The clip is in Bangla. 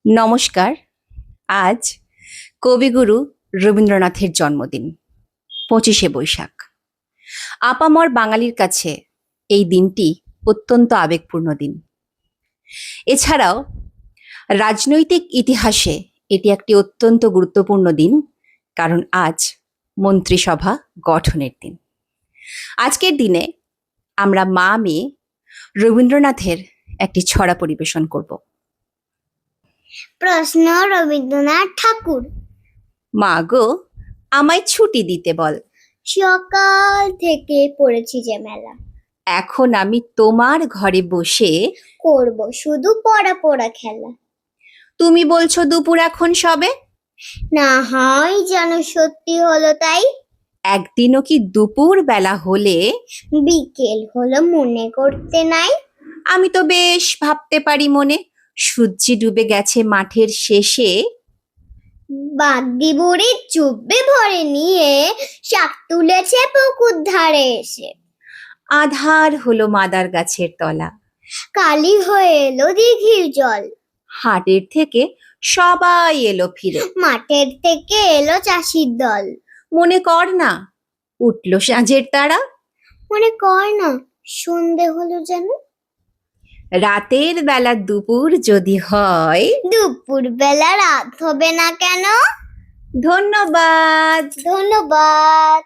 নমস্কার। আজ কবিগুরু রবীন্দ্রনাথের জন্মদিন, ২৫শে বৈশাখ। আপামর বাঙালির কাছে এই দিনটি অত্যন্ত আবেগপূর্ণ দিন। এছাড়াও রাজনৈতিক ইতিহাসে এটি একটি অত্যন্ত গুরুত্বপূর্ণ দিন, কারণ আজ মন্ত্রিসভা গঠনের দিন। আজকের দিনে আমরা মা মেয়ে রবীন্দ্রনাথের একটি ছড়া পরিবেশন করব। প্রশ্ন রবীন্দ্রনাথ ঠাকুর। মা গো, আমায় ছুটি দিতে বল। সকাল থেকে পড়েছি যে মেলা, এখন আমি তোমার ঘরে বসে করব শুধু পড়া পড়া খেলা। তুমি বলছো দুপুর এখন সবে, না হয় যেন সত্যি হলো তাই। একদিনও কি দুপুর বেলা হলে বিকেল হলো মনে করতে নাই। আমি তো বেশ ভাবতে পারি মনে, সূর্য ডুবে গেছে মাঠের শেষে। বাগদি বুড়ি চুব্বে ভরে নিয়ে শাক তুলেছে পুকুর ধারে এসে। আধার হলো মাদার গাছের তলা, কালি হয়ে এলো দিঘির জল। হাটের থেকে সবাই এলো ফিরে, মাঠের থেকে এলো চাষির দল। মনে কর না উঠলো সাঁঝের তারা। মনে কর না সন্ধে হলো যেন। রাতের বেলা দুপুর যদি হয়, দুপুর বেলা রাত হবে না কেন? ধন্যবাদ। ধন্যবাদ।